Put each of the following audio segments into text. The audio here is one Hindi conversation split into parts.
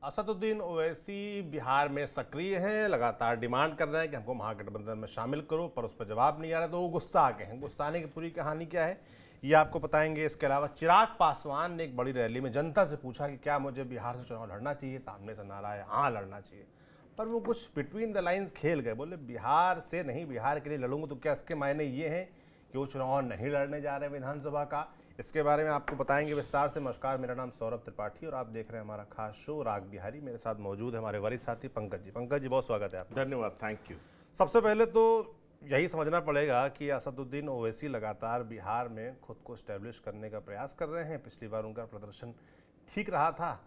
असदुद्दीन ओवैसी बिहार में सक्रिय हैं, लगातार डिमांड कर रहे हैं कि हमको महागठबंधन में शामिल करो, पर उस पर जवाब नहीं आ रहा, तो वो गुस्सा आ गए हैं। गुस्सा आने की पूरी कहानी क्या है ये आपको बताएंगे। इसके अलावा चिराग पासवान ने एक बड़ी रैली में जनता से पूछा कि क्या मुझे बिहार से चुनाव लड़ना चाहिए। सामने से नारा है हाँ लड़ना चाहिए, पर वो कुछ बिटवीन द लाइन्स खेल गए। बोले बिहार से नहीं, बिहार के लिए लड़ूंगा। तो क्या इसके मायने ये हैं कि वो चुनाव नहीं लड़ने जा रहे हैं विधानसभा का? इसके बारे में आपको बताएंगे विस्तार से। नमस्कार, मेरा नाम सौरभ त्रिपाठी और आप देख रहे हैं हमारा खास शो राग बिहारी। मेरे साथ मौजूद है हमारे वरिष्ठ साथी पंकज जी। पंकज जी, बहुत स्वागत है आपका। धन्यवाद, थैंक यू। सबसे पहले तो यही समझना पड़ेगा कि असदुद्दीन ओवैसी लगातार बिहार में खुद को स्टैब्लिश करने का प्रयास कर रहे हैं। पिछली बार उनका प्रदर्शन ठीक रहा था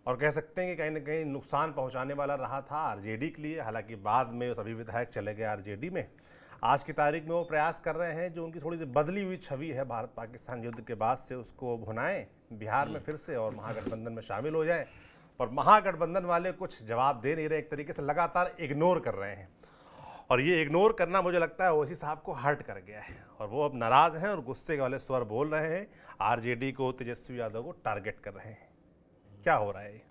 और कह सकते हैं कि कहीं ना कहीं नुकसान पहुंचाने वाला रहा था आरजेडी के लिए। हालांकि बाद में सभी विधायक चले गए आरजेडी में। आज की तारीख में वो प्रयास कर रहे हैं जो उनकी थोड़ी सी बदली हुई छवि है भारत पाकिस्तान युद्ध के बाद से, उसको भुनाएं बिहार में फिर से और महागठबंधन में शामिल हो जाए। और महागठबंधन वाले कुछ जवाब दे नहीं रहे, एक तरीके से लगातार इग्नोर कर रहे हैं। और ये इग्नोर करना मुझे लगता है ओवैसी साहब को हर्ट कर गया है और वो अब नाराज हैं और गुस्से वाले स्वर बोल रहे हैं। आरजेडी को, तेजस्वी यादव को टारगेट कर रहे हैं। क्या हो रहा है?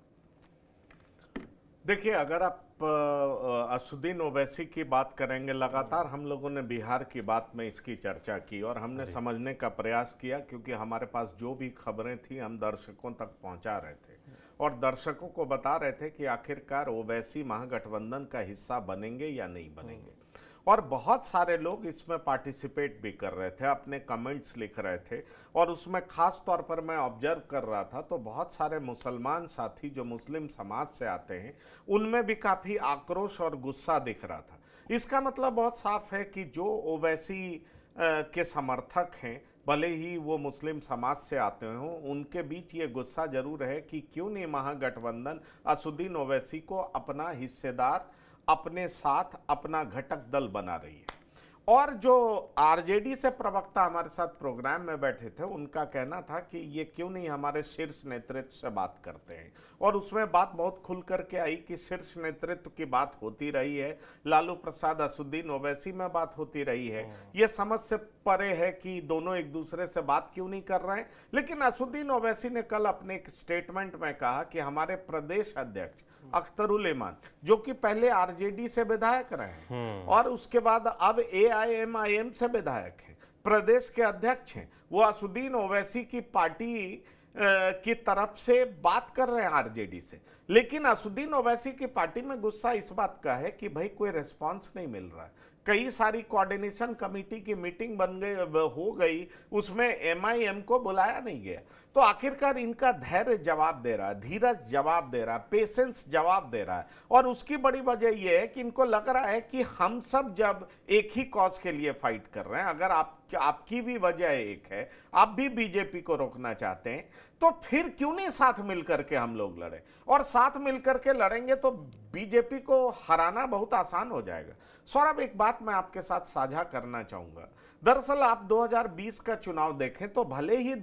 देखिए, अगर आप असदुद्दीन ओवैसी की बात करेंगे, लगातार हम लोगों ने बिहार की बात में इसकी चर्चा की और हमने समझने का प्रयास किया, क्योंकि हमारे पास जो भी खबरें थी हम दर्शकों तक पहुंचा रहे थे और दर्शकों को बता रहे थे कि आखिरकार ओवैसी महागठबंधन का हिस्सा बनेंगे या नहीं बनेंगे। और बहुत सारे लोग इसमें पार्टिसिपेट भी कर रहे थे, अपने कमेंट्स लिख रहे थे और उसमें खास तौर पर मैं ऑब्जर्व कर रहा था तो बहुत सारे मुसलमान साथी जो मुस्लिम समाज से आते हैं उनमें भी काफ़ी आक्रोश और गुस्सा दिख रहा था। इसका मतलब बहुत साफ है कि जो ओवैसी के समर्थक हैं, भले ही वो मुस्लिम समाज से आते हों, उनके बीच ये गुस्सा जरूर है कि क्यों नहीं महागठबंधन असदुद्दीन ओवैसी को अपना हिस्सेदार, अपने साथ अपना घटक दल बना रही है। और जो आरजेडी से प्रवक्ता हमारे साथ प्रोग्राम में बैठे थे उनका कहना था कि ये क्यों नहीं हमारे शीर्ष नेतृत्व से बात करते हैं। और उसमें बात बहुत खुल करके आई कि शीर्ष नेतृत्व की बात होती रही है, लालू प्रसाद असदुद्दीन ओवैसी में बात होती रही है। ये समझ से परे है कि दोनों एक दूसरे से बात क्यों नहीं कर रहे हैं। लेकिन असदुद्दीन ओवैसी ने कल अपने एक स्टेटमेंट में कहा कि हमारे प्रदेश अध्यक्ष अख्तरुल इमान, जो कि पहले आरजेडी से विधायक रहे हैं और उसके बाद अब एआईएमआईएम से विधायक हैं, प्रदेश के अध्यक्ष हैं, वो असदुद्दीन ओवैसी की पार्टी की तरफ से बात कर रहे हैं आरजेडी से। लेकिन असदुद्दीन ओवैसी की पार्टी में गुस्सा इस बात का है कि भाई कोई रिस्पांस नहीं मिल रहा है। कई सारी कोऑर्डिनेशन कमेटी की मीटिंग हो गई, उसमें एमआईएम को बुलाया नहीं गया। तो आखिरकार इनका धैर्य जवाब दे रहा है, धीरज जवाब दे रहा है, पेशेंस जवाब दे रहा है। और उसकी बड़ी वजह यह है कि इनको लग रहा है कि हम सब जब एक ही कॉज के लिए फाइट कर रहे हैं, अगर आपकी भी वजह एक है, आप भी बीजेपी को रोकना चाहते हैं, तो फिर क्यों नहीं साथ मिलकर के हम लोग लड़े। और साथ मिलकर के लड़ेंगे तो बीजेपी को हराना बहुत आसान हो जाएगा। सौरभ, एक बात मैं आपके साथ साझा करना चाहूंगा। दरअसल आप 2020 का चुनाव देखें तो भले ही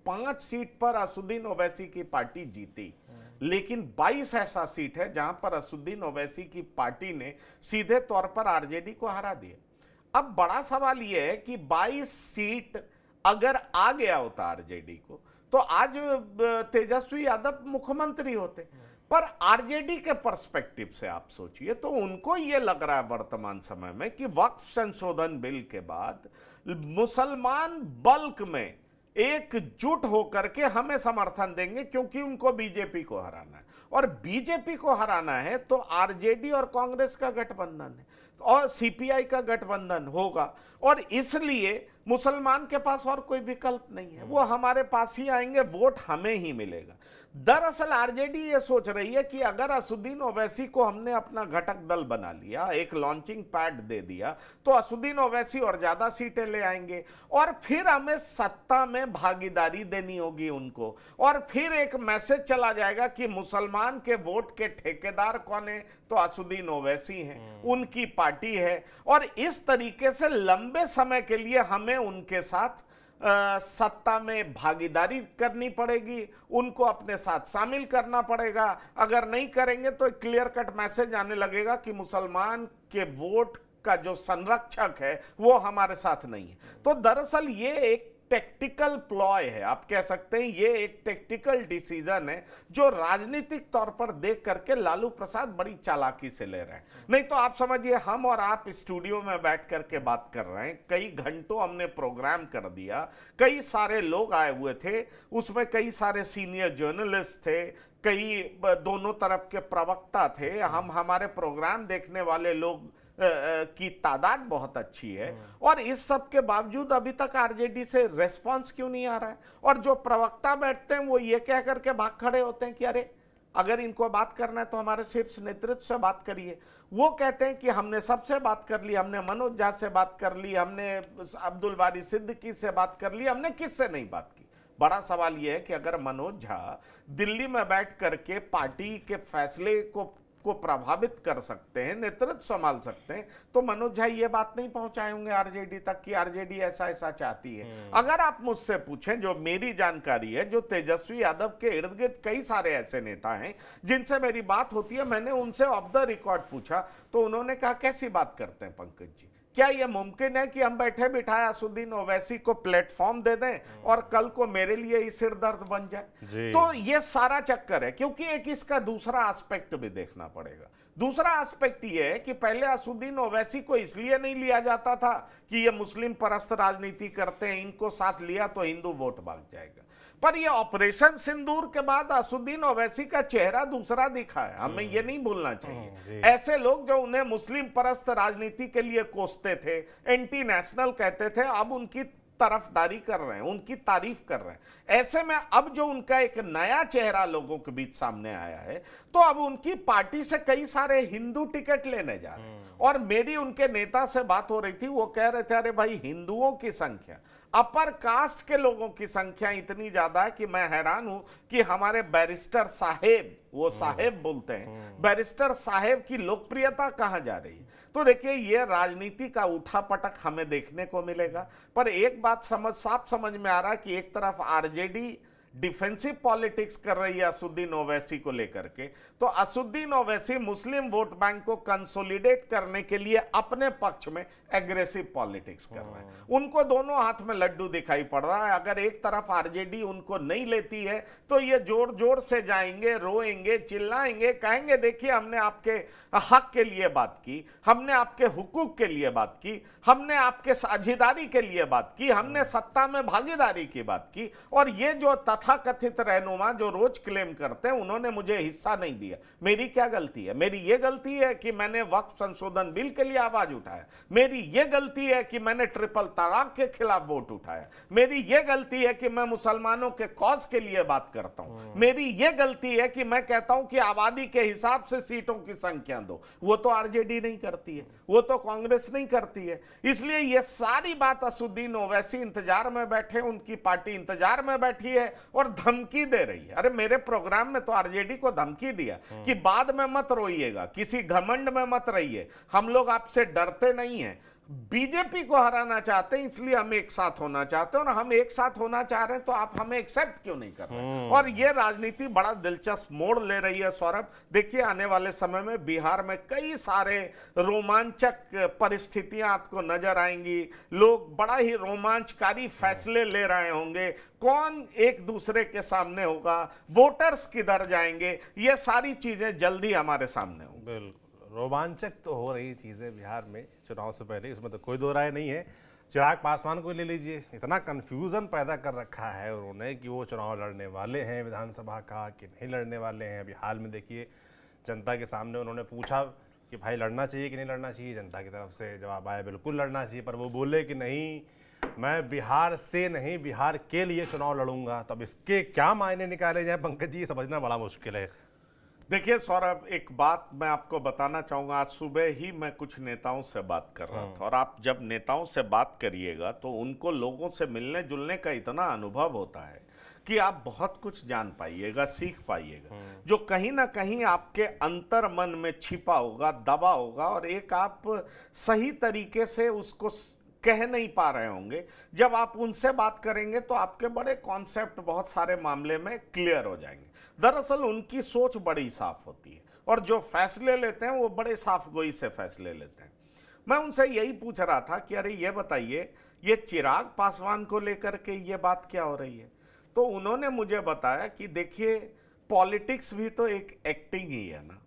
5 सीट पर असदुद्दीन ओवैसी की पार्टी जीती, लेकिन 22 ऐसा सीट है जहां पर असदुद्दीन ओवैसी की पार्टी ने सीधे तौर पर आरजेडी को हरा दिया। अब बड़ा सवाल यह है कि 22 सीट अगर आ गया होता आरजेडी को तो आज तेजस्वी यादव मुख्यमंत्री होते। पर आरजेडी के पर्सपेक्टिव से आप सोचिए तो उनको ये लग रहा है वर्तमान समय में कि वक्फ संशोधन बिल के बाद मुसलमान बल्क में एकजुट होकर के हमें समर्थन देंगे, क्योंकि उनको बीजेपी को हराना है। और बीजेपी को हराना है तो आरजेडी और कांग्रेस का गठबंधन है और सीपीआई का गठबंधन होगा। और इसलिए मुसलमान के पास और कोई विकल्प नहीं है, वो हमारे पास ही आएंगे, वोट हमें ही मिलेगा। दरअसल आरजेडी ये सोच रही है कि अगर असदुद्दीन ओवैसी को हमने अपना घटक दल बना लिया, एक लॉन्चिंग पैड दे दिया, तो असदुद्दीन ओवैसी और ज्यादा सीटें ले आएंगे और फिर हमें सत्ता में भागीदारी देनी होगी उनको। और फिर एक मैसेज चला जाएगा कि मुसलमान के वोट के ठेकेदार कौन है, तो असदुद्दीन ओवैसी हैं, उनकी पार्टी है। और इस तरीके से लंबे समय के लिए हमें उनके साथ सत्ता में भागीदारी करनी पड़ेगी, उनको अपने साथ शामिल करना पड़ेगा। अगर नहीं करेंगे तो एक क्लियर कट मैसेज आने लगेगा कि मुसलमान के वोट का जो संरक्षक है वो हमारे साथ नहीं है। तो दरअसल ये एक टेक्टिकल प्लॉय है, आप कह सकते हैं ये एक टेक्टिकल डिसीजन है जो राजनीतिक तौर पर देख करके लालू प्रसाद बड़ी चालाकी से ले रहे हैं। नहीं तो आप समझिए हम और आप स्टूडियो में बैठ करके बात कर रहे हैं, कई घंटों हमने प्रोग्राम कर दिया, कई सारे लोग आए हुए थे, उसमें कई सारे सीनियर जर्नलिस्ट थे, कई दोनों तरफ के प्रवक्ता थे, हम हमारे प्रोग्राम देखने वाले लोग की तादाद बहुत अच्छी है, और इस सब के बावजूद अभी तक आरजेडी से रेस्पॉन्स क्यों नहीं आ रहा है? और जो प्रवक्ता बैठते हैं वो ये कह करके भाग खड़े होते हैं कि अरे अगर इनको बात करना है तो हमारे शीर्ष नेतृत्व से बात करिए। वो कहते हैं कि हमने सबसे बात कर ली, हमने मनोज झा से बात कर ली, हमने अब्दुल बारी सिद्दीकी से बात कर ली, हमने किससे नहीं बात की। बड़ा सवाल यह है कि अगर मनोज झा दिल्ली में बैठ करके पार्टी के फैसले को प्रभावित कर सकते हैं, नेतृत्व संभाल सकते हैं, तो मनोज झा ये बात नहीं पहुंचाए होंगे आरजेडी तक कि आरजेडी ऐसा ऐसा चाहती है। अगर आप मुझसे पूछें, जो मेरी जानकारी है, जो तेजस्वी यादव के इर्द गिर्द कई सारे ऐसे नेता हैं जिनसे मेरी बात होती है, मैंने उनसे ऑफ द रिकॉर्ड पूछा तो उन्होंने कहा कैसी बात करते हैं पंकज जी, क्या यह मुमकिन है कि हम बैठे बिठाए असदुद्दीन ओवैसी को प्लेटफॉर्म दे दें और कल को मेरे लिए ही सिर दर्द बन जाए? तो यह सारा चक्कर है, क्योंकि एक इसका दूसरा एस्पेक्ट भी देखना पड़ेगा। दूसरा एस्पेक्ट यह है कि पहले असदुद्दीन ओवैसी को इसलिए नहीं लिया जाता था कि ये मुस्लिम परस्त राजनीति करते हैं, इनको साथ लिया तो हिंदू वोट भाग जाएगा, पर ये ऑपरेशन सिंदूर के बाद असदुद्दीन ओवैसी का चेहरा दूसरा दिखा है, हमें ये नहीं भूलना चाहिए। ऐसे लोग जो उन्हें मुस्लिम परस्त राजनीति के लिए कोसते थे, एंटी नेशनल कहते थे, अब उनकी तरफदारी कर रहे हैं, उनकी तारीफ कर रहे हैं। ऐसे में अब जो उनका एक नया चेहरा लोगों के बीच सामने आया है, तो अब उनकी पार्टी से कई सारे हिंदू टिकट लेने जा रहे हैं। और मेरी उनके नेता से बात हो रही थी, वो कह रहे थे अरे भाई हिंदुओं की संख्या, अपर कास्ट के लोगों की संख्या इतनी ज्यादा है कि मैं हैरान हूं कि हमारे बैरिस्टर साहेब, वो साहेब बोलते हैं, बैरिस्टर साहेब की लोकप्रियता कहां जा रही है? तो देखिए ये राजनीति का उठापटक हमें देखने को मिलेगा। पर एक बात साफ समझ में आ रहा है कि एक तरफ आरजेडी डिफेंसिव पॉलिटिक्स कर रही है असदुद्दीन ओवैसी को लेकर के, तो असदुद्दीन ओवैसी मुस्लिम वोट बैंक को कंसोलिडेट करने के लिए अपने पक्ष में एग्रेसिव पॉलिटिक्स कर रहे हैं। उनको दोनों हाथ में लड्डू दिखाई पड़ रहा है। अगर एक तरफ आरजेडी उनको नहीं लेती है तो ये जोर जोर से जाएंगे, रोएंगे, चिल्लाएंगे, कहेंगे देखिए हमने आपके हक के लिए बात की, हमने आपके हुकूक के लिए बात की, हमने आपके साझेदारी के लिए बात की, हमने सत्ता में भागीदारी की बात की, और ये जो तथाकथित रहनुमा जो रोज क्लेम करते हैं उन्होंने मुझे हिस्सा नहीं दिया। मेरी क्या गलती है? मेरी ये गलती है कि मैंने वक्फ संशोधन बिल के लिए आवाज उठाया, मेरी ये गलती है कि मैंने ट्रिपल तलाक के खिलाफ वोट उठाया, मेरी ये गलती है कि मैं मुसलमानों के कॉज के लिए बात करता हूं, मेरी ये गलती है कि मैं कहता हूं कि आबादी के हिसाब से सीटों की संख्या दो। वो तो आरजेडी नहीं करती है, वो तो कांग्रेस नहीं करती है। इसलिए ये सारी बात असदुद्दीन ओवैसी इंतजार में बैठे, उनकी पार्टी इंतजार में बैठी है और धमकी दे रही है। अरे मेरे प्रोग्राम में तो आरजेडी को धमकी दिया कि बाद में मत रोइएगा, किसी घमंड में मत रहिए, हम लोग आपसे डरते नहीं हैं, बीजेपी को हराना चाहते हैं इसलिए हम एक साथ होना चाहते हैं, और हम एक साथ होना चाह रहे हैं तो आप हमें एक्सेप्ट क्यों नहीं कर रहे? और ये राजनीति बड़ा दिलचस्प मोड़ ले रही है सौरभ। देखिए आने वाले समय में बिहार में कई सारे रोमांचक परिस्थितियां आपको नजर आएंगी, लोग बड़ा ही रोमांचकारी फैसले ले रहे होंगे, कौन एक दूसरे के सामने होगा, वोटर्स किधर जाएंगे, ये सारी चीजें जल्दी हमारे सामने होंगी। बिल्कुल रोमांचक तो हो रही चीज़ें बिहार में चुनाव से पहले, इसमें तो कोई दो राय नहीं है। चिराग पासवान को ले लीजिए, इतना कन्फ्यूज़न पैदा कर रखा है उन्होंने कि वो चुनाव लड़ने वाले हैं विधानसभा का कि नहीं लड़ने वाले हैं। अभी हाल में देखिए जनता के सामने उन्होंने पूछा कि भाई लड़ना चाहिए कि नहीं लड़ना चाहिए, जनता की तरफ से जवाब आया बिल्कुल लड़ना चाहिए, पर वो बोले कि नहीं मैं बिहार से नहीं बिहार के लिए चुनाव लड़ूंगा। तो अब इसके क्या मायने निकाले जाए पंकज जी, समझना बड़ा मुश्किल है। देखिए सौरभ, एक बात मैं आपको बताना चाहूँगा, आज सुबह ही मैं कुछ नेताओं से बात कर रहा था, और आप जब नेताओं से बात करिएगा तो उनको लोगों से मिलने जुलने का इतना अनुभव होता है कि आप बहुत कुछ जान पाइएगा, सीख पाइएगा, जो कहीं ना कहीं आपके अंतर मन में छिपा होगा, दबा होगा, और एक आप सही तरीके से उसको कह नहीं पा रहे होंगे। जब आप उनसे बात करेंगे तो आपके बड़े कॉन्सेप्ट बहुत सारे मामले में क्लियर हो जाएंगे। दरअसल उनकी सोच बड़ी साफ होती है, और जो फैसले लेते हैं वो बड़े साफ गोई से फैसले लेते हैं। मैं उनसे यही पूछ रहा था कि अरे ये बताइए, ये चिराग पासवान को लेकर के ये बात क्या हो रही है? तो उन्होंने मुझे बताया कि देखिए, पॉलिटिक्स भी तो एक एक्टिंग ही है ना।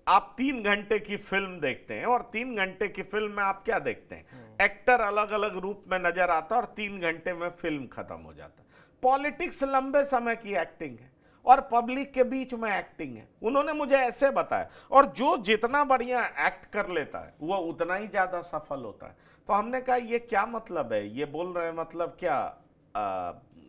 आप 3 घंटे की फिल्म देखते हैं और 3 घंटे की फिल्म में आप क्या देखते हैं? एक्टर अलग अलग रूप में नजर आता है और 3 घंटे में फिल्म खत्म हो जाता है। पॉलिटिक्स लंबे समय की एक्टिंग है और पब्लिक के बीच में एक्टिंग है। उन्होंने मुझे ऐसे बताया, और जो जितना बढ़िया एक्ट कर लेता है वो उतना ही ज्यादा सफल होता है। तो हमने कहा ये क्या मतलब है? ये बोल रहे हैं मतलब क्या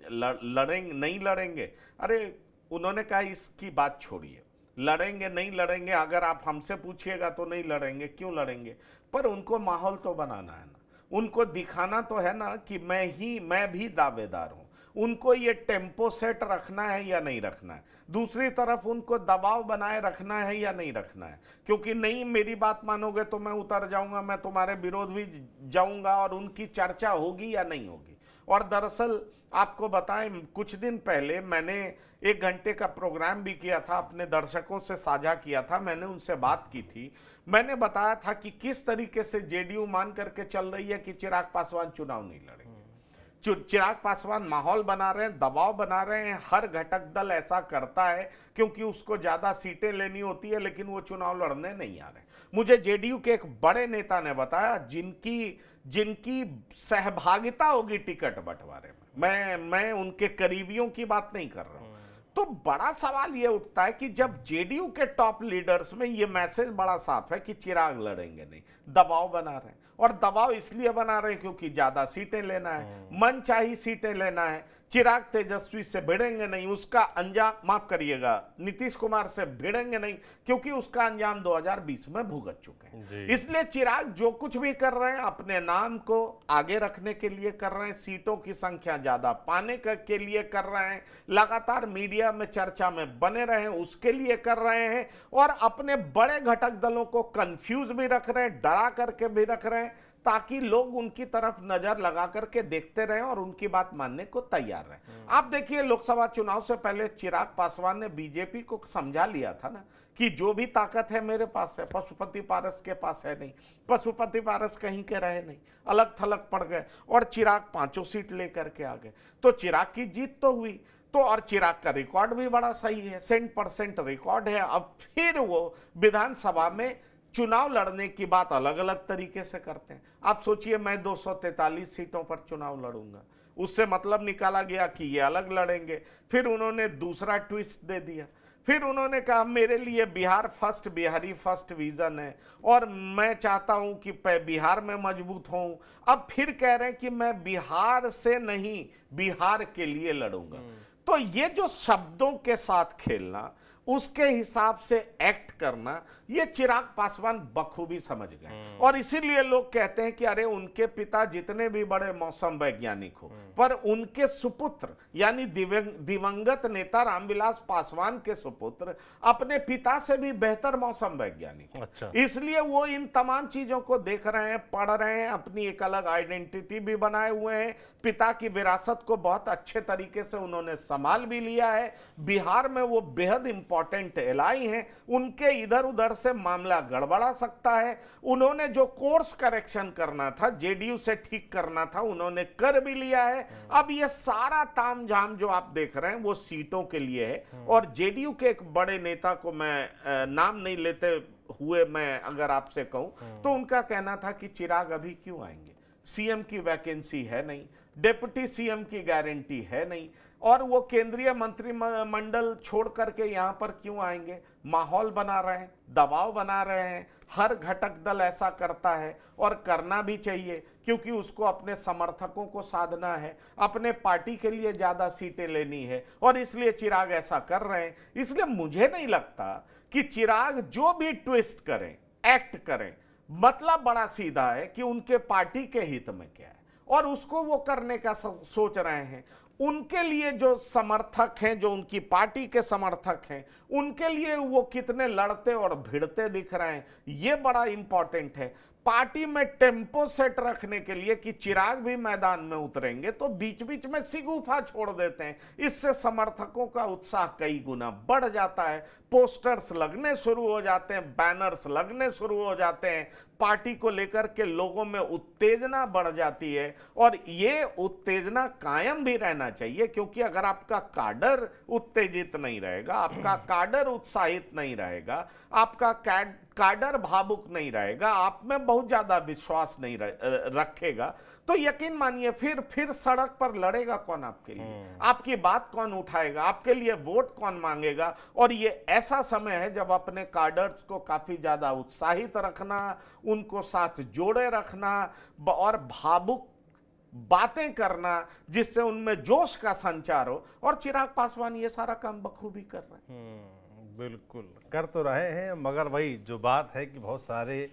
लड़ेंगे नहीं लड़ेंगे? अरे उन्होंने कहा इसकी बात छोड़िए, लड़ेंगे नहीं लड़ेंगे अगर आप हमसे पूछिएगा तो नहीं लड़ेंगे। क्यों लड़ेंगे? पर उनको माहौल तो बनाना है ना, उनको दिखाना तो है ना कि मैं भी दावेदार हूं। उनको ये टेम्पो सेट रखना है या नहीं रखना है? दूसरी तरफ उनको दबाव बनाए रखना है या नहीं रखना है? क्योंकि नहीं मेरी बात मानोगे तो मैं उतर जाऊंगा, मैं तुम्हारे विरोध भी जाऊंगा, और उनकी चर्चा होगी या नहीं होगी। और दरअसल आपको बताएं, कुछ दिन पहले मैंने 1 घंटे का प्रोग्राम भी किया था, अपने दर्शकों से साझा किया था, मैंने उनसे बात की थी। मैंने बताया था कि किस तरीके से जेडीयू मान करके चल रही है कि चिराग पासवान चुनाव नहीं लड़ेंगे। चिराग पासवान माहौल बना रहे हैं, दबाव बना रहे हैं। हर घटक दल ऐसा करता है क्योंकि उसको ज्यादा सीटें लेनी होती है, लेकिन वो चुनाव लड़ने नहीं आ रहे। मुझे जेडीयू के एक बड़े नेता ने बताया जिनकी सहभागिता होगी टिकट बंटवारे में, मैं उनके करीबियों की बात नहीं कर रहा हूं। तो बड़ा सवाल ये उठता है कि जब जेडीयू के टॉप लीडर्स में ये मैसेज बड़ा साफ है कि चिराग लड़ेंगे नहीं, दबाव बना रहे हैं। और दबाव इसलिए बना रहे हैं क्योंकि ज्यादा सीटें लेना है, मनचाही सीटें लेना है। चिराग तेजस्वी से भिड़ेंगे नहीं, उसका अंजाम, माफ करिएगा, नीतीश कुमार से भिड़ेंगे नहीं क्योंकि उसका अंजाम 2020 में भुगत चुके हैं। इसलिए चिराग जो कुछ भी कर रहे हैं अपने नाम को आगे रखने के लिए कर रहे हैं, सीटों की संख्या ज्यादा पाने के लिए कर रहे हैं, लगातार मीडिया में चर्चा में बने रहे उसके लिए कर रहे हैं, और अपने बड़े घटक दलों को कंफ्यूज भी रख रहे हैं, डरा करके भी रख रहे हैं, ताकि लोग उनकी तरफ नजर लगा करके देखते रहें और उनकी बात मानने को तैयार रहें। आप देखिए, लोकसभा चुनाव से पहले चिराग पासवान ने बीजेपी को समझा लिया था ना कि जो भी ताकत है मेरे पास है, पशुपति पारस के पास है नहीं। पशुपति पारस कहीं के रहे नहीं, अलग थलग पड़ गए, और चिराग 5 सीट लेकर के आ गए। तो चिराग की जीत तो हुई, तो और चिराग का रिकॉर्ड भी बड़ा सही है, 100% रिकॉर्ड है। अब फिर वो विधानसभा में चुनाव लड़ने की बात अलग अलग तरीके से करते हैं। आप सोचिए, मैं 243 सीटों पर चुनाव लड़ूंगा, उससे मतलब निकाला गया कि ये अलग लड़ेंगे। फिर उन्होंने दूसरा ट्विस्ट दे दिया, फिर उन्होंने कहा मेरे लिए Bihar first, Bihari first vision है और मैं चाहता हूं कि बिहार में मजबूत होऊं। अब फिर कह रहे हैं कि मैं बिहार से नहीं, बिहार के लिए लड़ूंगा। तो ये जो शब्दों के साथ खेलना, उसके हिसाब से एक्ट करना, ये चिराग पासवान बखूबी समझ गए। और इसीलिए लोग कहते हैं कि अरे उनके पिता जितने भी बड़े मौसम वैज्ञानिक हो, पर उनके सुपुत्र यानी दिवंगत नेता रामविलास पासवान के सुपुत्र अपने पिता से भी बेहतर मौसम वैज्ञानिक। अच्छा। इसलिए वो इन तमाम चीजों को देख रहे हैं, पढ़ रहे हैं, अपनी एक अलग आइडेंटिटी भी बनाए हुए हैं। पिता की विरासत को बहुत अच्छे तरीके से उन्होंने संभाल भी लिया है। बिहार में वो बेहद इंपॉर्टेंट एलाई हैं, उनके इधर उधर से मामला गड़बड़ा सकता है। उन्होंने जो कोर्स करेक्शन करना था, जेडीयू से ठीक करना था, उन्होंने कर भी लिया है। अब ये सारा तामझाम जो आप देख रहे हैं वो सीटों के लिए है। और जेडीयू के एक बड़े नेता को मैं नाम नहीं लेते हुए मैं अगर आपसे कहूं तो उनका कहना था कि चिराग अभी क्यों आएंगे, सीएम की वैकेंसी है नहीं, डिप्टी सीएम की गारंटी है नहीं, और वो केंद्रीय मंत्रिमंडल छोड़ करके यहां पर क्यों आएंगे। माहौल बना रहे हैं, दबाव बना रहे हैं। हर घटक दल ऐसा करता है और करना भी चाहिए, क्योंकि उसको अपने समर्थकों को साधना है, अपने पार्टी के लिए ज्यादा सीटें लेनी है, और इसलिए चिराग ऐसा कर रहे हैं। इसलिए मुझे नहीं लगता कि चिराग जो भी ट्विस्ट करें, एक्ट करें, मतलब बड़ा सीधा है कि उनके पार्टी के हित में क्या है और उसको वो करने का सोच रहे हैं। उनके लिए जो समर्थक हैं, जो उनकी पार्टी के समर्थक हैं, उनके लिए वो कितने लड़ते और भिड़ते दिख रहे हैं, ये बड़ा इंपॉर्टेंट है। पार्टी में टेम्पो सेट रखने के लिए कि चिराग भी मैदान में उतरेंगे तो बीच बीच में सिगुफा छोड़ देते हैं, इससे समर्थकों का उत्साह कई गुना बढ़ जाता है। पोस्टर्स लगने शुरू हो जाते हैं, बैनर्स लगने शुरू हो जाते हैं, पार्टी को लेकर के लोगों में उत्तेजना बढ़ जाती है। और ये उत्तेजना कायम भी रहना चाहिए, क्योंकि अगर आपका काडर उत्तेजित नहीं रहेगा, आपका काडर उत्साहित नहीं रहेगा, आपका काडर भावुक नहीं रहेगा, आप में बहुत ज्यादा विश्वास नहीं रखेगा, तो यकीन मानिए फिर सड़क पर लड़ेगा कौन आपके लिए, आपकी बात कौन उठाएगा, आपके लिए वोट कौन मांगेगा। और ये ऐसा समय है जब अपने काडर्स को काफी ज्यादा उत्साहित रखना, उनको साथ जोड़े रखना और भावुक बातें करना जिससे उनमें जोश का संचार हो। और चिराग पासवान ये सारा काम बखूबी कर रहे हैं। बिल्कुल कर तो रहे हैं, मगर वही जो बात है कि बहुत सारे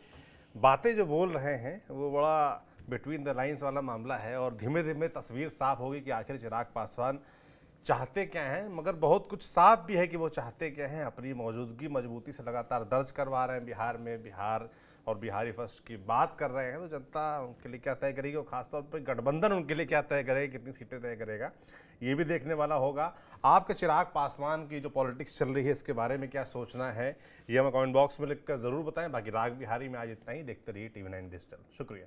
बातें जो बोल रहे हैं वो बड़ा बिटवीन द लाइंस वाला मामला है, और धीमे धीमे तस्वीर साफ होगी कि आखिर चिराग पासवान चाहते क्या हैं। मगर बहुत कुछ साफ भी है कि वो चाहते क्या हैं। अपनी मौजूदगी मजबूती से लगातार दर्ज करवा रहे हैं बिहार में, बिहार और बिहारी फर्स्ट की बात कर रहे हैं। तो जनता उनके लिए क्या तय करेगी, और खासतौर पर गठबंधन उनके लिए क्या तय करेगा, कितनी सीटें तय करेगा, ये भी देखने वाला होगा। आपके चिराग पासवान की जो पॉलिटिक्स चल रही है इसके बारे में क्या सोचना है, ये हमें कमेंट बॉक्स में लिखकर ज़रूर बताएं। बाकी राग बिहारी में आज इतना ही। देखते रहिए TV9 डिजिटल। शुक्रिया।